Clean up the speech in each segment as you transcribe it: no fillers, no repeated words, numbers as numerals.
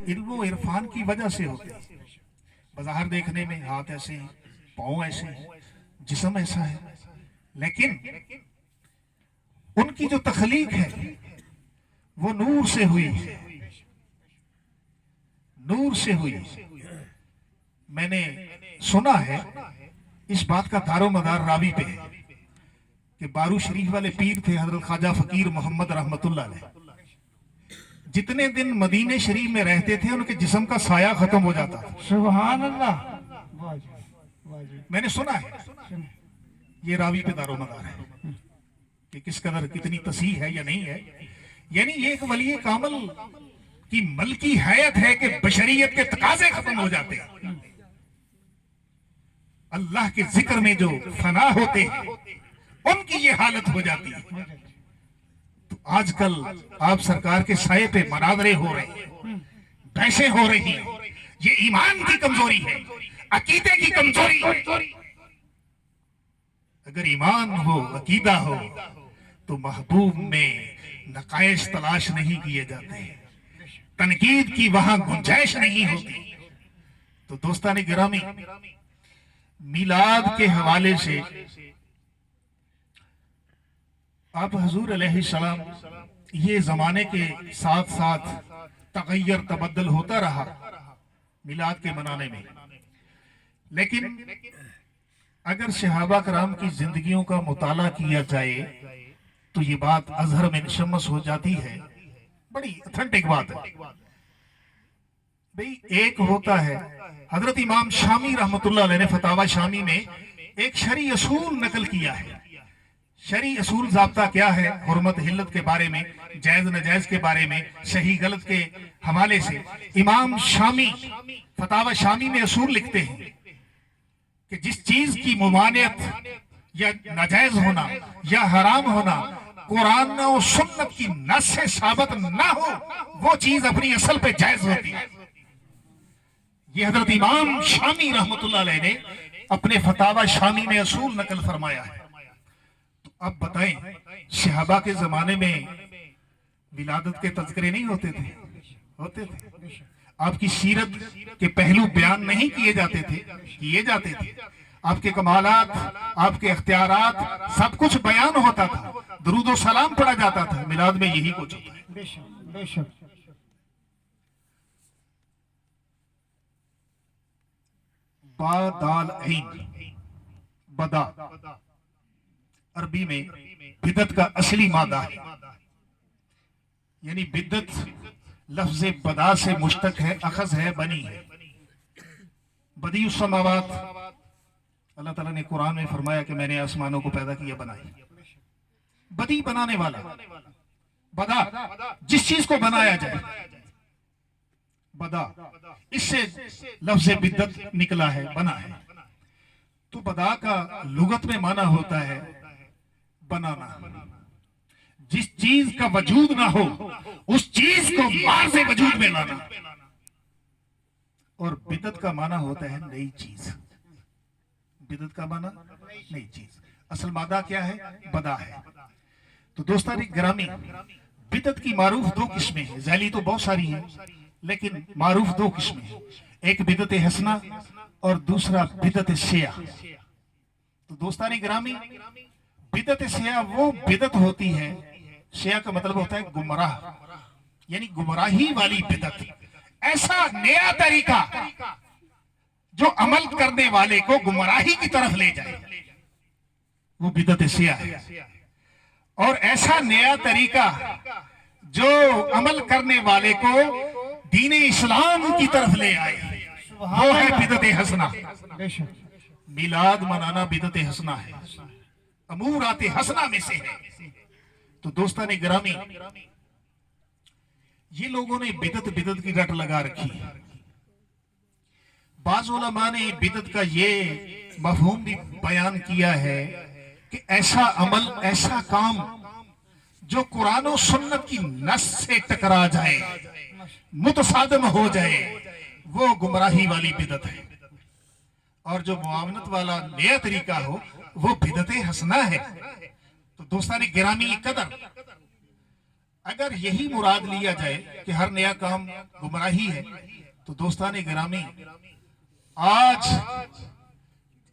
علم و عرفان کی وجہ سے ہوتے ہیں. بظاہر دیکھنے میں ہاتھ ایسے ہیں، پاؤں ایسے ہیں، جسم ایسا ہے، لیکن ان کی جو تخلیق ہے وہ نور سے ہوئی ہے، نور سے ہوئی. میں نے سنا ہے اس بات کا دار و مدار راوی پہ ہے کہ بارو شریف والے پیر تھے حضرت خواجہ فقیر محمد رحمت اللہ علیہ. جتنے دن مدینہ شریف میں رہتے تھے ان کے جسم کا سایہ ختم ہو جاتا تھا. سبحان اللہ. میں نے سنا ہے، یہ راوی پہ دار و مدار ہے کہ کس قدر کتنی تصحیح ہے یا نہیں ہے. یعنی یہ ایک ولی کامل کی ملکی حیت ہے کہ بشریت کے تقاضے ختم ہو جاتے ہیں. اللہ کے ذکر میں جو فنا ہوتے ہیں ان کی یہ حالت ہو جاتی ہے. تو آج کل آپ سرکار کے سائے پہ مناظرے ہو رہے ہیں، بحثیں ہو رہی ہیں. یہ ایمان کی کمزوری ہے، عقیدے کی کمزوری ہے. اگر ایمان ہو، عقیدہ ہو تو محبوب میں نقائص تلاش نہیں کیے جاتے، تنقید کی وہاں گنجائش نہیں ہوتی. تو دوستان گرامی، میلاد کے حوالے سے آپ حضور علیہ السلام یہ زمانے کے ساتھ ساتھ تغیر تبدل ہوتا رہا میلاد کے منانے میں. لیکن اگر صحابہ کرام کی زندگیوں کا مطالعہ کیا جائے تو یہ بات اظہر میں نشمس ہو جاتی ہے. بڑی اتھنٹک بات ہے بھئی. ایک ہوتا ہے حضرت امام شامی رحمت اللہ علیہ نے فتاوی شامی میں ایک شرعی اصول نقل کیا ہے. شرعی اصول ضابطہ کیا ہے حرمت حلت کے بارے میں، جائز نجائز کے بارے میں، صحیح غلط کے حوالے سے. امام شامی فتاوی شامی میں اصول لکھتے ہیں کہ جس چیز کی ممانعت یا ناجائز ہونا یا حرام ہونا قرآن و سنت کی نص سے ثابت نہ ہو وہ چیز اپنی اصل پہ جائز ہوتی ہے. یہ حضرت امام شامی رحمت اللہ علیہ نے اپنے فتاوی شامی میں اصول نقل فرمایا ہے. تو اب بتائیں صحابہ کے زمانے میں ولادت کے تذکرے نہیں ہوتے تھے؟ ہوتے تھے. آپ کی سیرت کے پہلو بیان نہیں کیے جاتے تھے؟ کیے جاتے تھے. آپ کے کمالات، آپ کے اختیارات سب کچھ بیان ہوتا تھا. درود و سلام پڑھا جاتا تھا. میلاد میں یہی کچھ ہوتا ہے. بے شک بے شک. با دال عین، بدا عربی میں بدعت کا اصلی مادہ ہے. یعنی بدعت لفظ بدا سے مشتق ہے، اخذ ہے، بنی ہے. بدیع السماوات، اللہ تعالیٰ نے قرآن میں فرمایا کہ میں نے آسمانوں کو پیدا کیا، بنایا. بدیع بنانے والا، بدا جس چیز کو بنایا جائے، بدا اس سے لفظ بدعت نکلا ہے، بنا ہے. تو بدا کا لغت میں معنی ہوتا ہے بنانا. جس چیز کا وجود نہ ہو اس چیز کو ماض وجود میں لانا. اور بدعت کا معنی ہوتا ہے نئی چیز. بدعت کا معنی نئی چیز. اصل مادہ کیا ہے؟ بدا ہے. تو دوستان گرامی، بدعت کی معروف دو قسمیں ہیں. ذیلی تو بہت ساری ہیں لیکن معروف دو قسمیں ہیں. ایک بدعت حسنہ اور دوسرا بدعت سیاہ. تو دوستان گرامی، بدعت سیاہ وہ بدعت ہوتی ہے، سیاہ کا مطلب ہوتا ہے گمراہ، یعنی گمراہی والی بدعت. ایسا نیا طریقہ جو عمل کرنے والے کو گمراہی کی طرف لے جائے وہ بدعت سیاہ ہے. اور ایسا نیا طریقہ جو عمل کرنے والے کو دین اسلام کی طرف لے آئے وہ ہے بدعت حسنہ. میلاد منانا بدعت حسنہ ہے، امورات حسنہ میں سے ہے. تو دوستان گرامی، یہ لوگوں نے بدعت کی رٹ لگا رکھی ہے. بعض علماء نے بدعت کا یہ مفہوم بھی بیان کیا ہے کہ ایسا عمل، ایسا کام جو قرآن و سنت کی نص سے ٹکرا جائے، متصادم ہو جائے، وہ گمراہی والی بدعت ہے. اور جو معاونت والا نیا طریقہ ہو وہ بدعت حسنہ ہے. تو دوستان گرامی قدر اگر یہی مراد لیا جائے کہ ہر نیا کام گمراہی ہے تو دوستان گرامی آج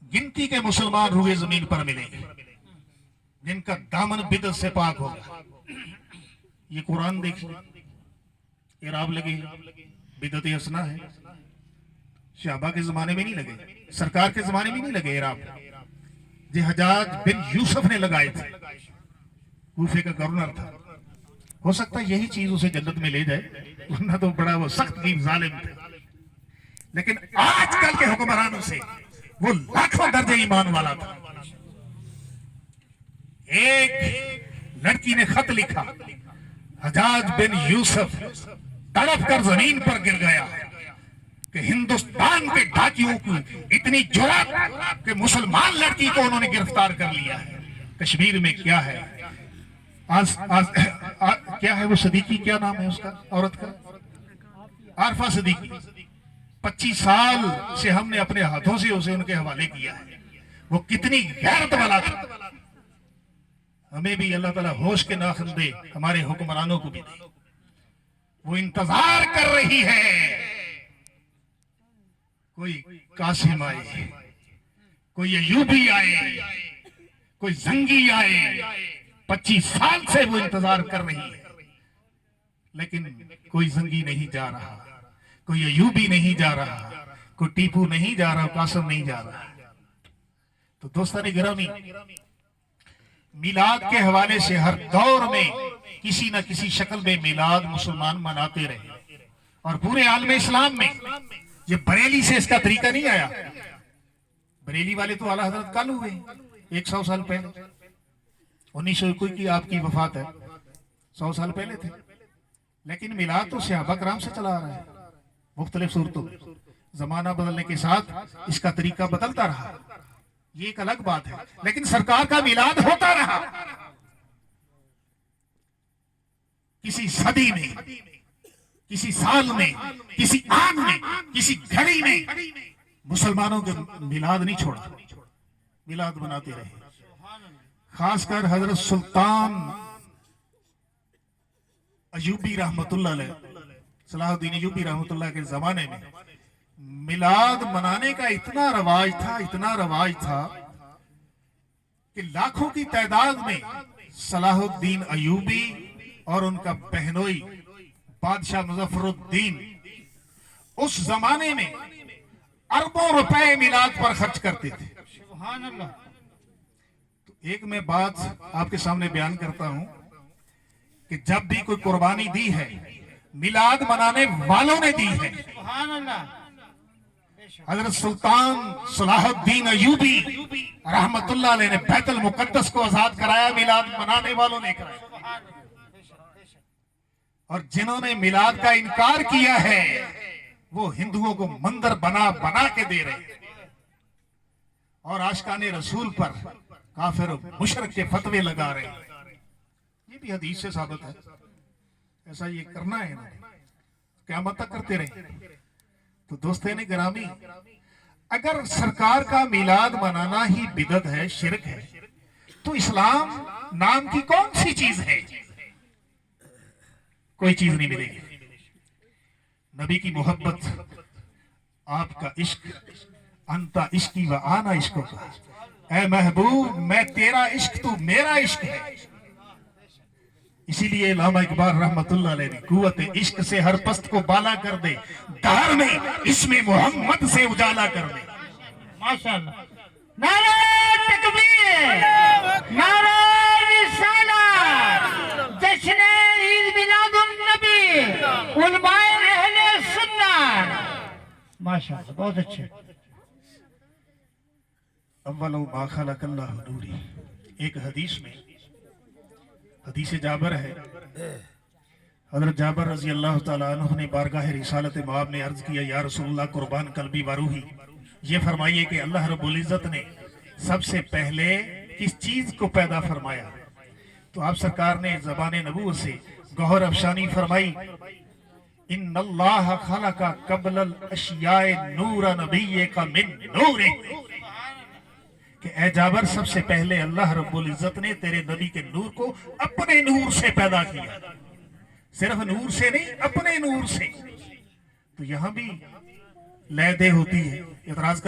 گنتی کے مسلمان روئے زمین پر ملیں گے جن کا دامن بدعت سے پاک ہوگا. یہ قرآن دیکھیے اعراب لگے بدعت حسنہ ہے. صحابہ کے زمانے میں نہیں لگے, سرکار کے زمانے میں نہیں لگے اعراب. یہ حجاج بن یوسف نے لگائے تھے, کوفے کا گورنر تھا. ہو سکتا ہے یہی چیز اسے جنت میں لے جائے, ورنہ تو بڑا وہ سخت کی ظالم تھے. لیکن آج کل کے حکمرانوں سے وہ لاکھوں درجے ایمان والا تھا. ایک لڑکی نے خط لکھا, حجاج بن یوسف تڑپ کر زمین پر گر گیا کہ ہندوستان کے ڈاکیوں کی اتنی جرات کہ مسلمان لڑکی کو انہوں نے گرفتار کر لیا ہے. کشمیر میں کیا ہے کیا ہے وہ صدیقی, کیا نام ہے اس کا عورت کا, عارفہ صدیقی. 25 سال سے ہم نے اپنے ہاتھوں سے اسے ان کے حوالے کیا ہے. وہ کتنی غیرت والا تھا. ہمیں بھی اللہ تعالیٰ ہوش کے ناخن دے, ہمارے حکمرانوں کو بھی دے. وہ انتظار کر رہی ہے کوئی قاسم آئے, کوئی ایوبی آئے, کوئی زنگی آئے. 25 سال سے وہ انتظار کر رہی ہے, لیکن کوئی زنگی نہیں جا رہا, کوئی ایوبی نہیں جا رہا, کوئی ٹیپو نہیں جا رہا, قاسم نہیں جا رہا. تو دوستان گرامی, میلاد کے حوالے سے ہر دور میں کسی نہ کسی شکل میں میلاد مسلمان مناتے رہے, اور پورے عالم اسلام میں. یہ بریلی سے اس کا طریقہ نہیں آیا. بریلی والے تو اعلیٰ حضرت کل ہوئے 100 سال پہلے, 1921 کی آپ کی وفات ہے, 100 سال پہلے تھے. لیکن میلاد تو صحابہ کرام سے چلا آ رہا ہے مختلف صورتوں میں. زمانہ بدلنے کے ساتھ اس کا طریقہ بدلتا رہا, یہ ایک الگ بات ہے. لیکن سرکار کا میلاد ہوتا رہا. کسی صدی میں, کسی سال میں, کسی آن میں, کسی گھڑی میں مسلمانوں کے میلاد نہیں چھوڑا, میلاد بناتے رہے. خاص کر حضرت سلطان ایوبی رحمت اللہ علیہ, صلاح الدین ایوبی رحمت اللہ کے زمانے میں میلاد منانے کا اتنا رواج تھا کہ لاکھوں کی تعداد میں صلاح الدین ایوبی اور ان کا بہنوئی بادشاہ مظفر الدین اس زمانے میں اربوں روپے میلاد پر خرچ کرتے تھے. سبحان اللہ. تو ایک میں بات آپ کے سامنے بیان کرتا ہوں کہ جب بھی کوئی قربانی دی ہے میلاد منانے والوں نے دی ہے. سبحان اللہ. حضرت سلطان صلاح الدین ایوبی رحمت اللہ علیہ نے بیت المقدس کو آزاد کرایا, میلاد منانے والوں نے کرایا. اور جنہوں نے میلاد کا انکار کیا ہے وہ ہندوؤں کو مندر بنا کے دے رہے ہیں, اور عاشقان رسول پر کافر و مشرک کے فتوے لگا رہے ہیں. یہ بھی حدیث سے ثابت ہے, ایسا یہ کرنا ہے قیامت تک کرتے رہے. تو دوستین گرامی, اگر سرکار کا میلاد منانا ہی بدعت ہے, شرک ہے, تو اسلام نام کی کون سی چیز ہے؟ کوئی چیز نہیں ملے گی. نبی کی محبت, آپ کا عشق, انتا عشقی و آنا عشقوں کا, اے محبوب میں تیرا عشق تو میرا عشق ہے. اسی لیے علامہ اقبال رحمت اللہ علیہ نے قوت عشق سے ہر پست کو بالا کر دے, دہر میں اسم محمد سے اجالا کر دے. ماشاءاللہ. نعرہ تکبیر, نعرہ رسالت, جشن عید میلاد النبی, علماء اہل سنت. ماشاءاللہ, بہت اچھے. اولو ما خلق اللہ نوری. ایک حدیث میں, حدیث جابر ہے, حضرت جابر رضی اللہ تعالیٰ عنہ نے بارگاہ رسالت مآب میں عرض کیا, یا رسول اللہ قربان قلبی وروحی, یہ فرمائیے کہ اللہ رب العزت نے سب سے پہلے کس چیز کو پیدا فرمایا؟ تو آپ سرکار نے زبان نبوت سے گوہر افشانی فرمائی, ان اللہ خلق قبل الاشیاء نور نبیک من نور. کہ اے جابر, سب سے پہلے اللہ رب العزت نے تیرے نبی کے نور کو اپنے نور سے پیدا کیا. صرف نور سے نہیں اپنے نور سے. تو یہاں بھی لے دے ہوتی ہے. اعتراض کر